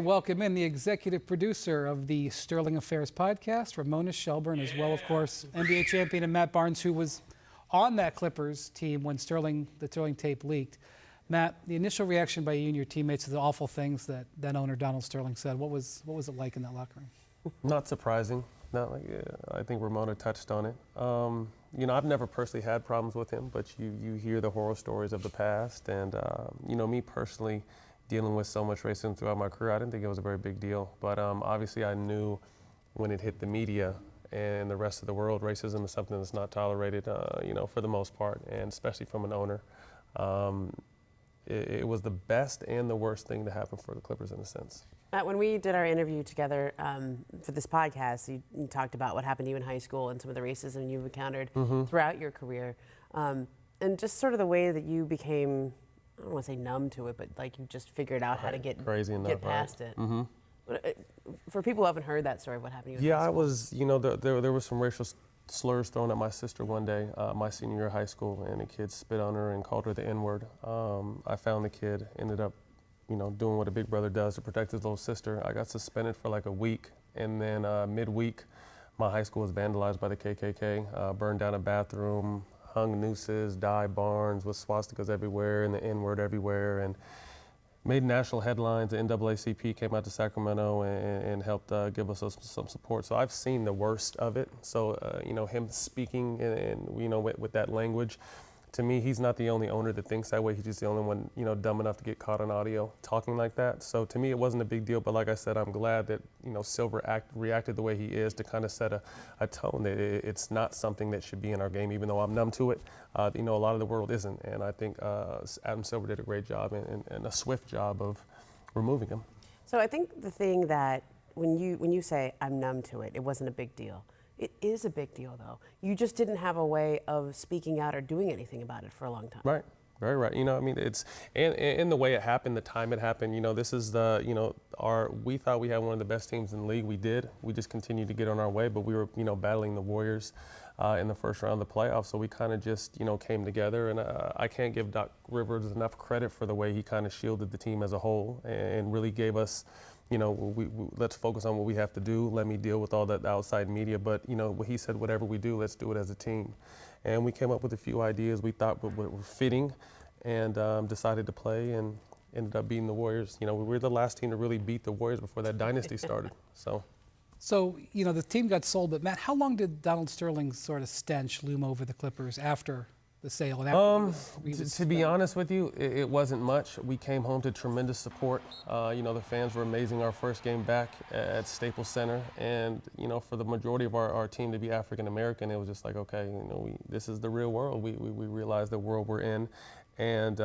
Welcome in the executive producer of the Sterling Affairs podcast, Ramona Shelburne, as well, of course, NBA champion and Matt Barnes, who was on that Clippers team when the Sterling tape leaked. Matt, the initial reaction by you and your teammates to the awful things that then owner Donald Sterling said, what was it like in that locker room? Not surprising. I think Ramona touched on it. I've never personally had problems with him, but you hear the horror stories of the past, and me personally, dealing with so much racism throughout my career, I didn't think it was a very big deal. But obviously I knew when it hit the media and the rest of the world, racism is something that's not tolerated, for the most part, and especially from an owner. It was the best and the worst thing to happen for the Clippers in a sense. Matt, when we did our interview together for this podcast, you talked about what happened to you in high school and some of the racism you've encountered throughout your career. And just sort of the way that you became, I don't want to say numb to it, but like you just figured out how to get past it. Mm-hmm. For people who haven't heard that story, what happened to you in high school? There were some racial slurs thrown at my sister one day, my senior year of high school, and a kid spit on her and called her the N-word. I found the kid, ended up, doing what a big brother does to protect his little sister. I got suspended for like a week, and then midweek, my high school was vandalized by the KKK, burned down a bathroom, hung nooses, dyed barns with swastikas everywhere and the N-word everywhere, and made national headlines. The NAACP came out to Sacramento and helped give us some support. So I've seen the worst of it. So, him speaking and with that language, to me, he's not the only owner that thinks that way. He's just the only one, dumb enough to get caught on audio talking like that. So to me, it wasn't a big deal. But like I said, I'm glad that, Silver reacted the way he is to kind of set a tone that it's not something that should be in our game, even though I'm numb to it. A lot of the world isn't. And I think Adam Silver did a great job and a swift job of removing him. So I think the thing that when you say I'm numb to it, it wasn't a big deal. It is a big deal, though. You just didn't have a way of speaking out or doing anything about it for a long time. Right, very right. It's and the way it happened, the time it happened. This is we thought we had one of the best teams in the league. We did. We just continued to get on our way, but we were battling the Warriors in the first round of the playoffs. So we kind of just came together, and I can't give Doc Rivers enough credit for the way he kind of shielded the team as a whole and really gave us. Let's focus on what we have to do. Let me deal with all that outside media. But, he said, whatever we do, let's do it as a team. And we came up with a few ideas we thought were fitting and decided to play and ended up beating the Warriors. We were the last team to really beat the Warriors before that dynasty started. So, the team got sold. But, Matt, how long did Donald Sterling's sort of stench loom over the Clippers after the sale? To be honest with you, it wasn't much. We came home to tremendous support. The fans were amazing our first game back at Staples Center. And, for the majority of our team to be African American, it was just like, okay, this is the real world. We realized the world we're in. And,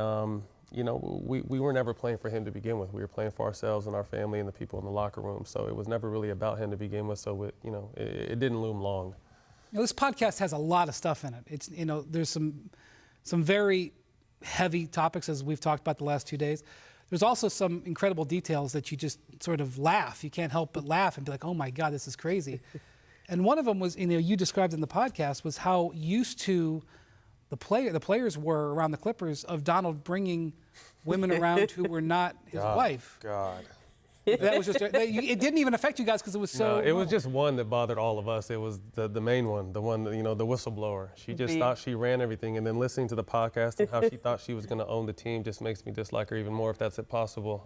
we were never playing for him to begin with. We were playing for ourselves and our family and the people in the locker room. So it was never really about him to begin with. So, it didn't loom long. This podcast has a lot of stuff in it. It's there's some very heavy topics, as we've talked about the last 2 days. There's also some incredible details that you just sort of laugh. You can't help but laugh and be like, oh my God, this is crazy. And one of them was, you described in the podcast, was how used to the players were around the Clippers of Donald bringing women around who were not his wife. God. That was just, it didn't even affect you guys because it was so. No, it was just one that bothered all of us. It was the main one, the one, the whistleblower. She just thought she ran everything, and then listening to the podcast and how she thought she was going to own the team just makes me dislike her even more, if that's possible.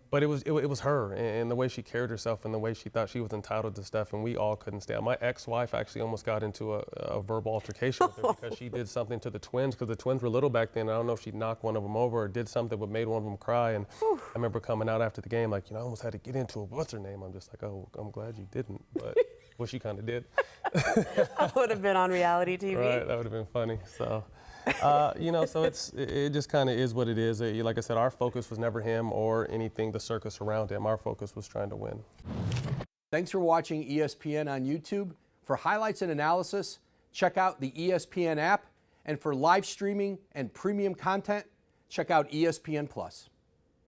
But it was her and the way she carried herself and the way she thought she was entitled to stuff, and we all couldn't stand. My ex-wife actually almost got into a verbal altercation with her because she did something to the twins, because the twins were little back then. I don't know if she knocked one of them over or did something that made one of them cry. And I remember coming out after the game like, I almost had to get into it. What's her name? I'm just like, oh, I'm glad you didn't. But well, she kind of did. I would have been on reality TV. Right, that would have been funny. So. So it just kind of is what it is. Like I said, our focus was never him or anything, the circus around him. Our focus was trying to win. Thanks for watching ESPN on YouTube. For highlights and analysis, check out the ESPN app. And for live streaming and premium content, check out ESPN+.